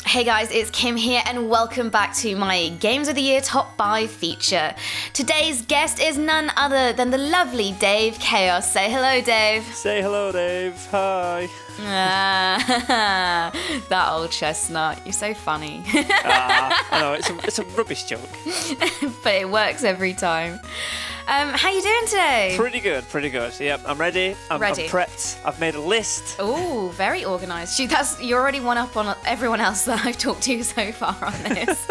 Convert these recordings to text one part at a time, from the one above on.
Hey guys, it's Kim here and welcome back to my Games of the Year Top 5 feature. Today's guest is none other than the lovely Dave Chaos. Say hello, Dave. Say hello, Dave. Hi. That old chestnut. You're so funny. I know, it's a rubbish joke. But it works every time. How you doing today? Pretty good. Yep, I'm ready. I'm prepped. I've made a list. Oh, very organised. You're already one up on everyone else that I've talked to so far on this.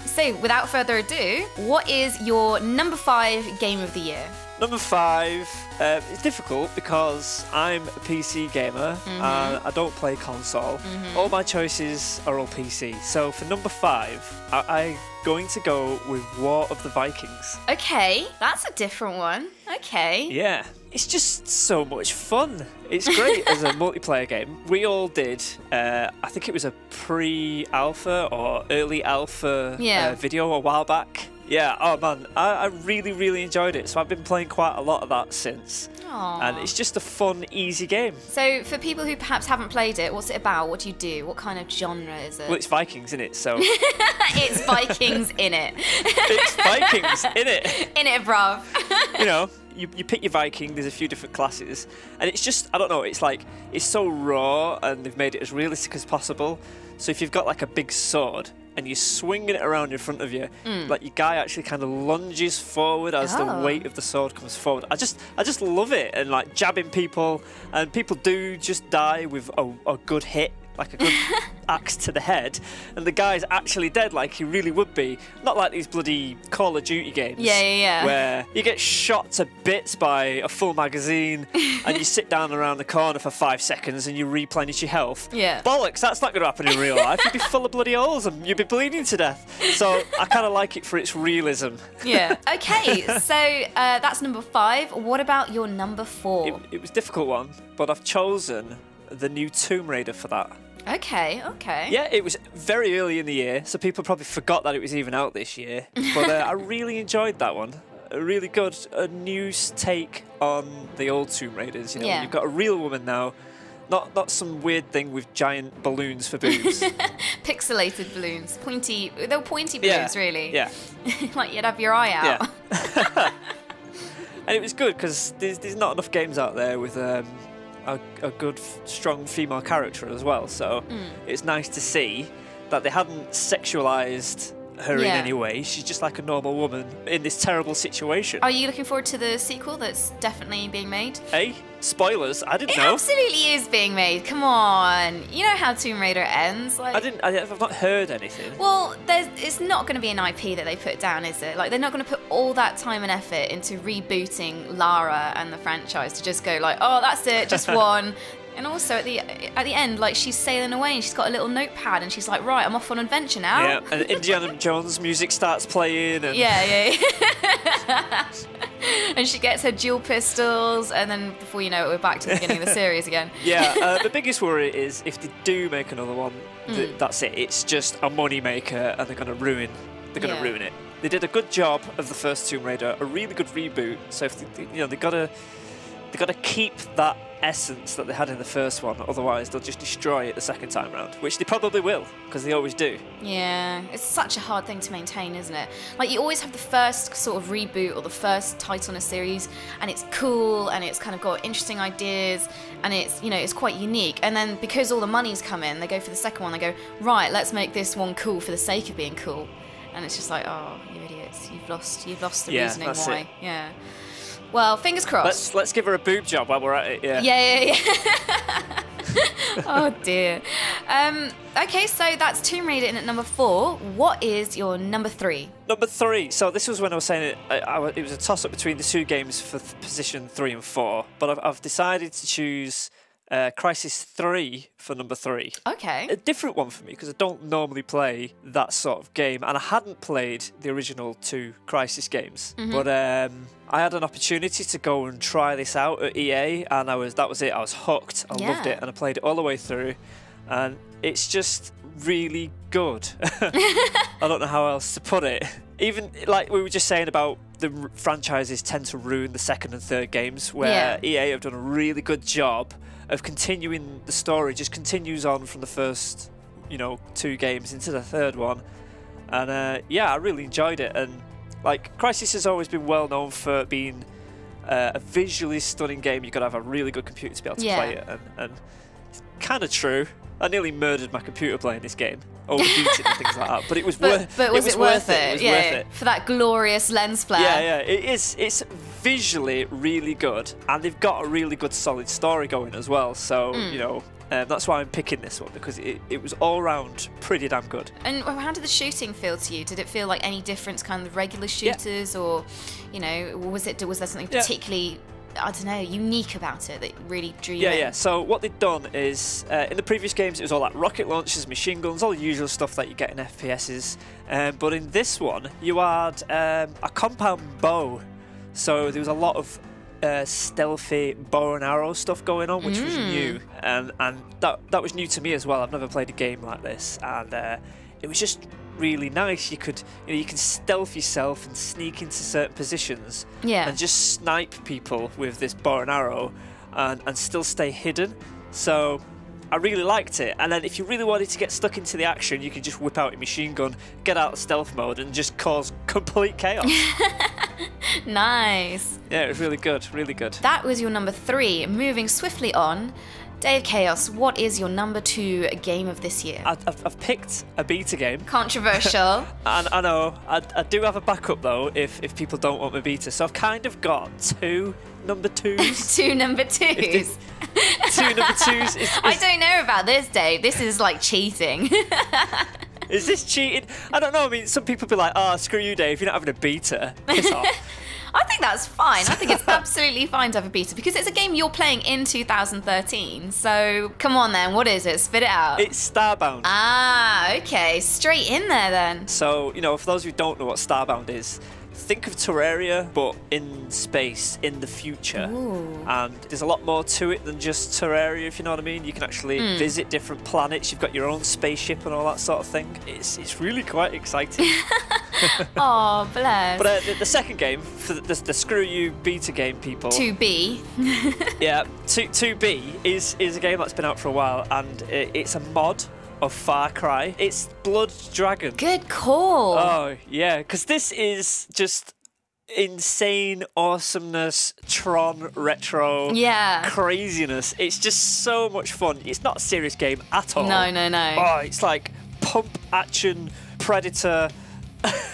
So, without further ado, what is your number 5 game of the year? Number 5, it's difficult because I'm a PC gamer and I don't play console. All my choices are all PC. So for number 5, I'm going to go with War of the Vikings. Okay, that's a different one. Okay. Yeah, it's just so much fun. It's great as a multiplayer game. We all did, I think it was a pre-alpha or early alpha video a while back. Yeah, oh man, I really enjoyed it. So I've been playing quite a lot of that since. Aww. And it's just a fun, easy game. So for people who perhaps haven't played it, what's it about? What do you do? What kind of genre is it? Well, it's Vikings, innit? So it's Vikings in it. It's Vikings in it. In it, bruv. You know, you pick your Viking, there's a few different classes. And it's just, I don't know, it's like, it's so raw and they've made it as realistic as possible. So if you've got like a big sword, and you're swinging it around in front of you, like your guy actually kind of lunges forward as the weight of the sword comes forward. I just love it, and like jabbing people, and people do just die with a good hit, like a good axe to the head, and the guy's actually dead like he really would be. Not like these bloody Call of Duty games, where you get shot to bits by a full magazine and you sit down around the corner for 5 seconds and you replenish your health. Yeah. Bollocks, that's not going to happen in real life. You'd be full of bloody holes and you'd be bleeding to death. So I kind of like it for its realism. Yeah. Okay, so that's number 5. What about your number 4? It was a difficult one, but I've chosen the new Tomb Raider for that. Okay. Yeah, it was very early in the year, so people probably forgot that it was even out this year. But I really enjoyed that one. A really good new take on the old Tomb Raiders. You know, you've got a real woman now, not some weird thing with giant balloons for boobs. Pixelated balloons, they were pointy balloons, really. Yeah. Like you'd have your eye out. Yeah. And it was good because there's not enough games out there with a good, strong female character as well. So it's nice to see that they hadn't sexualized her in any way. She's just like a normal woman in this terrible situation. Are you looking forward to the sequel that's definitely being made? Hey, spoilers, I didn't know. It absolutely is being made, come on. You know how Tomb Raider ends. Like, I've not heard anything. Well, it's not going to be an IP that they put down, is it? Like, they're not going to put all that time and effort into rebooting Lara and the franchise to just go like, oh, that's it, just one. And also at the end, like, she's sailing away and she's got a little notepad and she's like, right, I'm off on adventure now. Yeah, and Indiana Jones music starts playing. And yeah. And she gets her dual pistols, and then before you know it, we're back to the beginning of the series again. Yeah, the biggest worry is if they do make another one, that's it. It's just a money maker, and they're going to ruin it. They did a good job of the first Tomb Raider, a really good reboot. So if they got to keep that essence that they had in the first one, otherwise they'll just destroy it the second time round, which they probably will, because they always do. Yeah, it's such a hard thing to maintain, isn't it? Like, you always have the first sort of reboot or the first title in a series, and it's cool and it's kind of got interesting ideas and it's, you know, it's quite unique, and then because all the money's come in, they go for the second one. They go, right, let's make this one cool for the sake of being cool, and it's just like, oh, you idiots, you've lost the reasoning why. Yeah. Well, fingers crossed. Let's give her a boob job while we're at it. Yeah. Oh dear. Okay, so that's Tomb Raider in at number 4. What is your number 3? Number 3. So this was when I was saying it was a toss-up between the two games for position 3 and 4, but I've decided to choose CRYSIS 3 for number 3. Okay. A different one for me because I don't normally play that sort of game, and I hadn't played the original 2 CRYSIS games. But I had an opportunity to go and try this out at EA, and that was it. I was hooked. I loved it, and I played it all the way through, and it's just really good. I don't know how else to put it. Even like we were just saying about the franchises tend to ruin the second and third games, where EA have done a really good job of continuing the story, just continues on from the first you know, 2 games into the 3rd one, and yeah, I really enjoyed it. And like, CRYSIS has always been well known for being a visually stunning game. You've got to have a really good computer to be able to play it, and it's kind of true. I nearly murdered my computer playing this game, overheated and things like that. But it was worth. But was it worth it? It was yeah, worth it for that glorious lens flare. Yeah, it is. It's visually really good, and they've got a really good, solid story going as well. So you know, that's why I'm picking this one, because it was all round pretty damn good. And how did the shooting feel to you? Did it feel like any difference, kind of regular shooters, or you know, was there something particularly, I don't know, unique about it that really drew you in? Yeah. So what they've done is, in the previous games, it was all like rocket launchers, machine guns, all the usual stuff that you get in FPSs. But in this one, you had a compound bow. So there was a lot of stealthy bow and arrow stuff going on, which was new, and that was new to me as well. I've never played a game like this, and it was just really nice. You could, you can stealth yourself and sneak into certain positions, and just snipe people with this bow and arrow, and still stay hidden. So I really liked it. And then if you really wanted to get stuck into the action, you could just whip out your machine gun, get out of stealth mode, and just cause complete chaos. Nice. Yeah, it was really good, really good. That was your number 3. Moving swiftly on, Day of Chaos, what is your number 2 game of this year? I've picked a beta game. Controversial. And I know, I do have a backup though, if people don't want my beta. So I've kind of got 2 number 2s. 2 number 2s. 2 number 2s. I don't know about this, Dave. This is like cheating. Is this cheating? I don't know. I mean, some people be like, oh, screw you, Dave, you're not having a beta. Piss off. I think that's fine. I think it's absolutely fine to have a beta, because it's a game you're playing in 2013. So come on then, what is it? Spit it out. It's Starbound. Ah, okay. Straight in there then. So, you know, for those who don't know what Starbound is, think of Terraria, but in space, in the future. Ooh. And there's a lot more to it than just Terraria, if you know what I mean. You can actually visit different planets. You've got your own spaceship and all that sort of thing. It's really quite exciting. Oh, bless. But the second game, for the Screw You beta game people... 2B. Yeah, 2B is a game that's been out for a while, and it's a mod of Far Cry. It's Blood Dragon. Good call. Oh, yeah, because this is just insane awesomeness, Tron retro craziness. It's just so much fun. It's not a serious game at all. No. Oh, it's like pump action, Predator.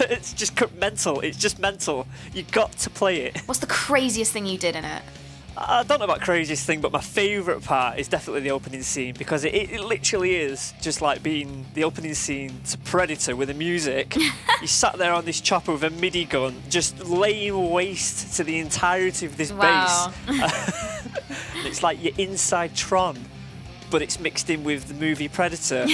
It's just mental. It's just mental. You got to play it. What's the craziest thing you did in it? I don't know about craziest thing, but my favourite part is definitely the opening scene, because it literally is just like being the opening scene to Predator with the music. You sat there on this chopper with a MIDI gun, just laying waste to the entirety of this base. It's like you're inside Tron, but it's mixed in with the movie Predator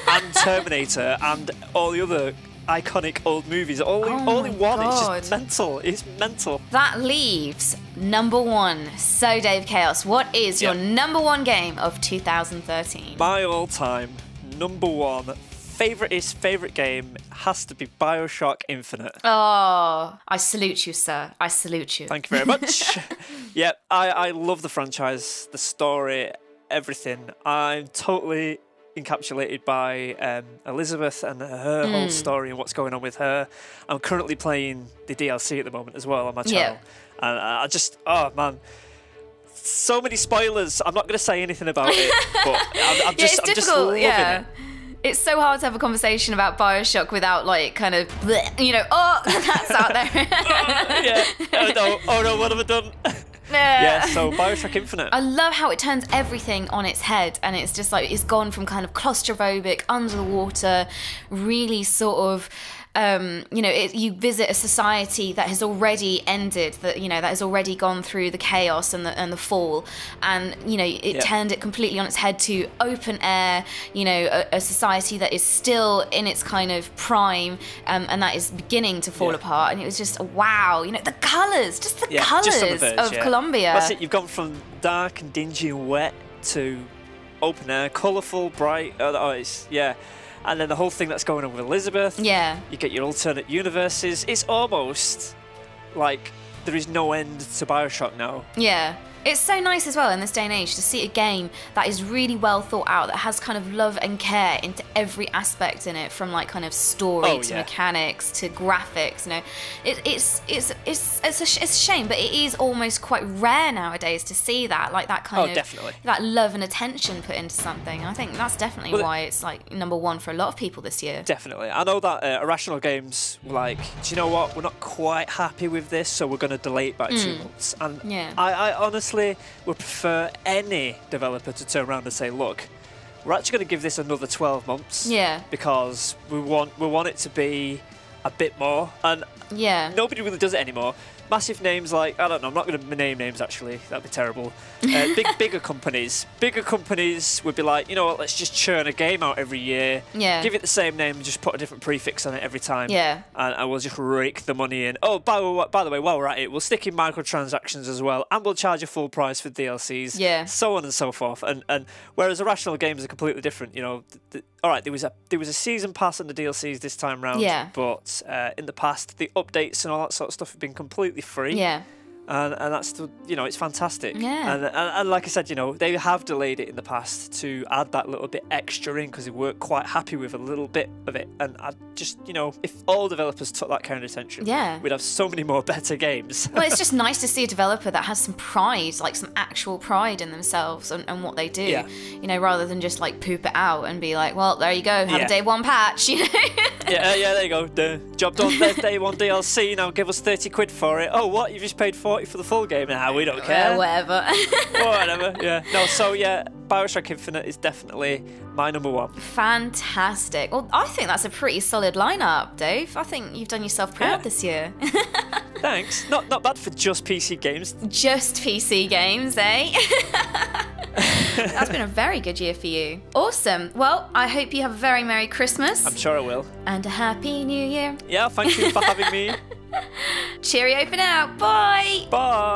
and Terminator and all the other iconic old movies all in one. God. It's just mental. It's mental. That leaves number 1. So, Dave Chaos, what is your number 1 game of 2013? My all-time number 1 favourite game has to be BioShock Infinite. Oh, I salute you, sir. I salute you. Thank you very much. Yeah, I love the franchise, the story, everything. I'm totally encapsulated by Elizabeth and her whole story and what's going on with her. I'm currently playing the DLC at the moment as well on my channel. And I just, oh man, so many spoilers. I'm not going to say anything about it, but I'm just loving it. It's so hard to have a conversation about BioShock without like kind of, you know, oh, that's out there. Oh no, what have I done? Yeah, so BioShock Infinite. I love how it turns everything on its head, and it's just like, it's gone from kind of claustrophobic, under the water, really sort of, you know, you visit a society that has already ended, that, you know, that has already gone through the chaos and the fall, and, you know, it turned it completely on its head to open air, you know, a society that is still in its kind of prime, and that is beginning to fall apart. And it was just, wow, you know, the colours, just the colours of Colombia. That's it, you've gone from dark and dingy and wet to open air, colourful, bright. And then the whole thing that's going on with Elizabeth. Yeah. You get your alternate universes. It's almost like there is no end to BioShock now. Yeah. It's so nice as well in this day and age to see a game that is really well thought out, that has kind of love and care into every aspect in it, from like kind of story to mechanics to graphics. You know, it's a shame, but it is almost quite rare nowadays to see that, like that kind of definitely. that love and attention put into something. And I think that's definitely why it's like #1 for a lot of people this year. Definitely. I know that Irrational Games were like, do you know what? We're not quite happy with this, so we're going to delay it by 2 months. And I honestly would prefer any developer to turn around and say, look, we're actually going to give this another 12 months. Yeah. Because we want it to be a bit more. And nobody really does it anymore. Massive names like, I don't know, I'm not going to name names actually, that'd be terrible. Bigger companies would be like, you know what, let's just churn a game out every year, give it the same name and just put a different prefix on it every time, and we'll just rake the money in. Oh, by the way, while we're at it, we'll stick in microtransactions as well, and we'll charge a full price for DLCs, so on and so forth. And whereas Irrational Games are completely different, you know, all right, there was a season pass on the DLCs this time round, but in the past, the updates and all that sort of stuff have been completely free. And that's still, you know, it's fantastic. And like I said, you know, they have delayed it in the past to add that little bit extra in because they weren't quite happy with a little bit of it. And I just, you know, if all developers took that kind of attention, we'd have so many more better games. Well, it's just nice to see a developer that has some pride, like some actual pride in themselves and what they do. You know, rather than just like poop it out and be like, well, there you go, have a day 1 patch, you know? There you go. The job done. There's day 1 DLC. Now give us 30 quid for it. Oh, what? You've just paid 40 for the full game? Nah, we don't care. Whatever. Whatever. Yeah. No. So yeah, BioShock Infinite is definitely my #1. Fantastic. Well, I think that's a pretty solid lineup, Dave. I think you've done yourself proud this year. Thanks. Not bad for just PC games. Just PC games, eh? That's been a very good year for you. Awesome. Well, I hope you have a very Merry Christmas. I'm sure I will. And a Happy New Year. Yeah, thank you for having me. Cheerio for now. Bye. Bye.